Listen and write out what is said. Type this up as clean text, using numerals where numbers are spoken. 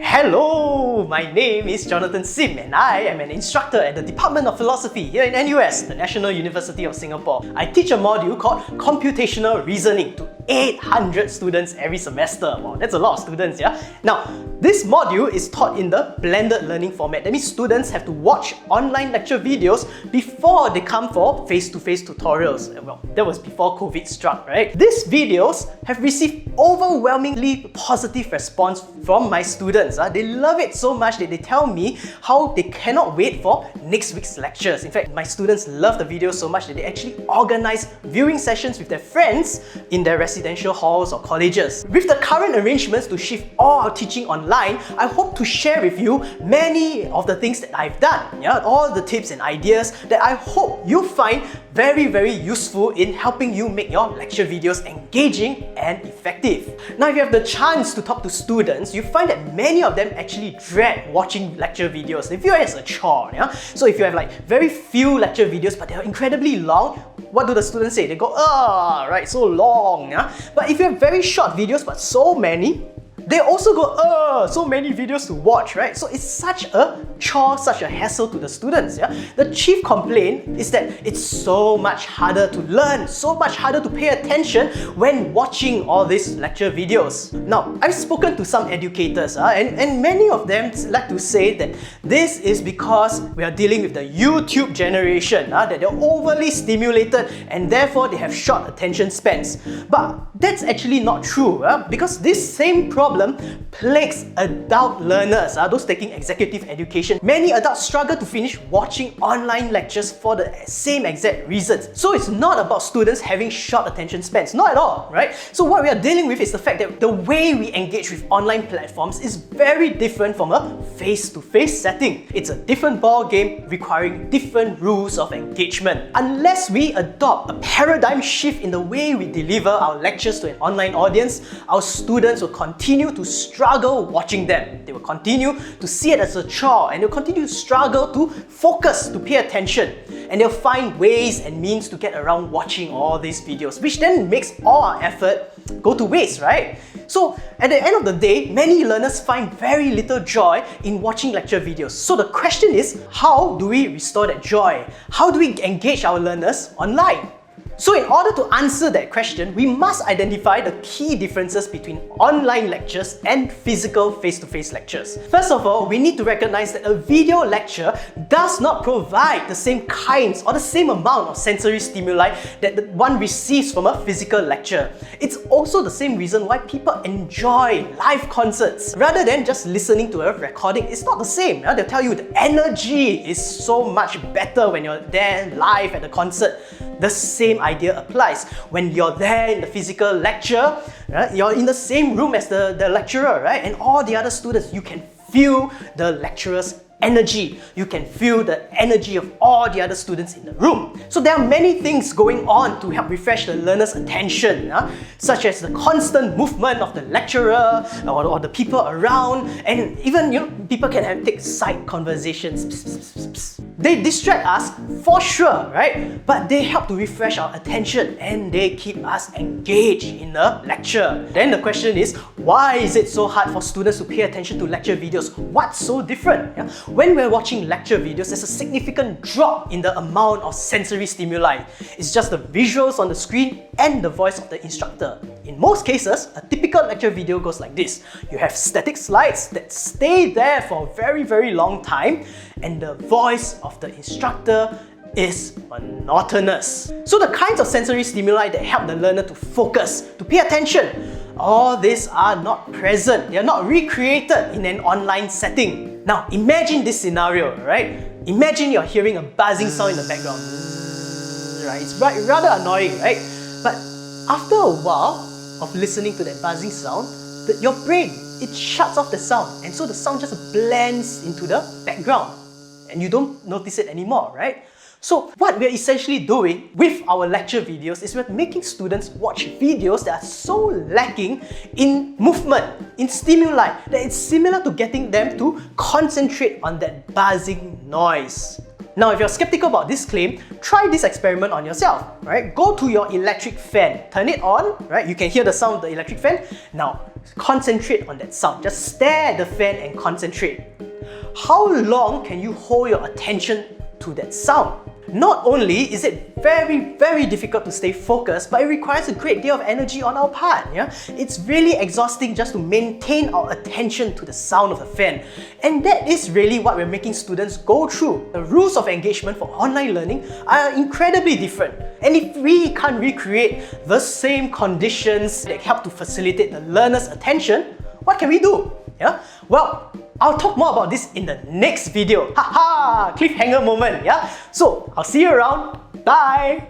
Hello, my name is Jonathan Sim and I am an instructor at the Department of Philosophy here in NUS, the National University of Singapore. I teach a module called Computational Reasoning to 800 students every semester. Wow, that's a lot of students, yeah? Now, this module is taught in the blended learning format. That means students have to watch online lecture videos before they come for face-to-face tutorials. Well, that was before COVID struck, right? These videos have received overwhelmingly positive response from my students. They love it so much that they tell me how they cannot wait for next week's lectures. In fact, my students love the videos so much that they actually organize viewing sessions with their friends in their residential halls or colleges. With the current arrangements to shift all our teaching online, I hope to share with you many of the things that I've done, all the tips and ideas that I hope you find very useful in helping you make your lecture videos engaging and effective. Now, if you have the chance to talk to students, you find that many of them actually dread watching lecture videos. They feel it as a chore. So if you have very few lecture videos but they're incredibly long, what do the students say? They go, right, so long. But if you have very short videos but so many, they also go, so many videos to watch, right? So it's such a chore, such a hassle to the students. The chief complaint is that it's so much harder to learn, so much harder to pay attention when watching all these lecture videos. Now, I've spoken to some educators and many of them like to say that this is because we are dealing with the YouTube generation, that they're overly stimulated and therefore they have short attention spans. But that's actually not true, because this same problem plagues adult learners, those taking executive education. Many adults struggle to finish watching online lectures for the same exact reasons. So it's not about students having short attention spans, not at all, right? So what we are dealing with is the fact that the way we engage with online platforms is very different from a face-to-face setting. It's a different ball game requiring different rules of engagement. Unless we adopt a paradigm shift in the way we deliver our lectures to an online audience, our students will continue to struggle watching them. They will continue to see it as a chore and they'll continue to struggle to focus, to pay attention. And they'll find ways and means to get around watching all these videos, which then makes all our effort go to waste, right? So at the end of the day, many learners find very little joy in watching lecture videos. So the question is, how do we restore that joy? How do we engage our learners online? So in order to answer that question, we must identify the key differences between online lectures and physical face-to-face lectures. First of all, we need to recognize that a video lecture does not provide the same kinds or the same amount of sensory stimuli that one receives from a physical lecture. It's also the same reason why people enjoy live concerts. Rather than just listening to a recording, it's not the same. They'll tell you the energy is so much better when you're there live at the concert. The same idea applies. When you're there in the physical lecture, right, you're in the same room as the lecturer, right? And all the other students, you can feel the lecturer's energy. You can feel the energy of all the other students in the room. So there are many things going on to help refresh the learner's attention, such as the constant movement of the lecturer or the people around, and even people can take side conversations. They distract us for sure, right? But they help to refresh our attention and they keep us engaged in the lecture. Then the question is, why is it so hard for students to pay attention to lecture videos? What's so different? When we're watching lecture videos, there's a significant drop in the amount of sensory stimuli. It's just the visuals on the screen and the voice of the instructor. In most cases, a typical lecture video goes like this. You have static slides that stay there for a very long time, and the voice of the instructor is monotonous. So the kinds of sensory stimuli that help the learner to focus, to pay attention, all these are not present. They are not recreated in an online setting. Now, imagine this scenario, right? Imagine you're hearing a buzzing sound in the background. Right? It's rather annoying, right? But after a while of listening to that buzzing sound, your brain, it shuts off the sound, and so the sound just blends into the background and you don't notice it anymore, right? So what we're essentially doing with our lecture videos is we're making students watch videos that are so lacking in movement, in stimuli, that it's similar to getting them to concentrate on that buzzing noise. Now, if you're skeptical about this claim, try this experiment on yourself, right? Go to your electric fan, turn it on, right? You can hear the sound of the electric fan. Now, concentrate on that sound. Just stare at the fan and concentrate. How long can you hold your attention to that sound? Not only is it very difficult to stay focused, but it requires a great deal of energy on our part. Yeah? It's really exhausting just to maintain our attention to the sound of the fan. And that is really what we're making students go through. The rules of engagement for online learning are incredibly different. And if we can't recreate the same conditions that help to facilitate the learner's attention, what can we do? Yeah? Well, I'll talk more about this in the next video. Haha! Cliffhanger moment, yeah? So, I'll see you around. Bye!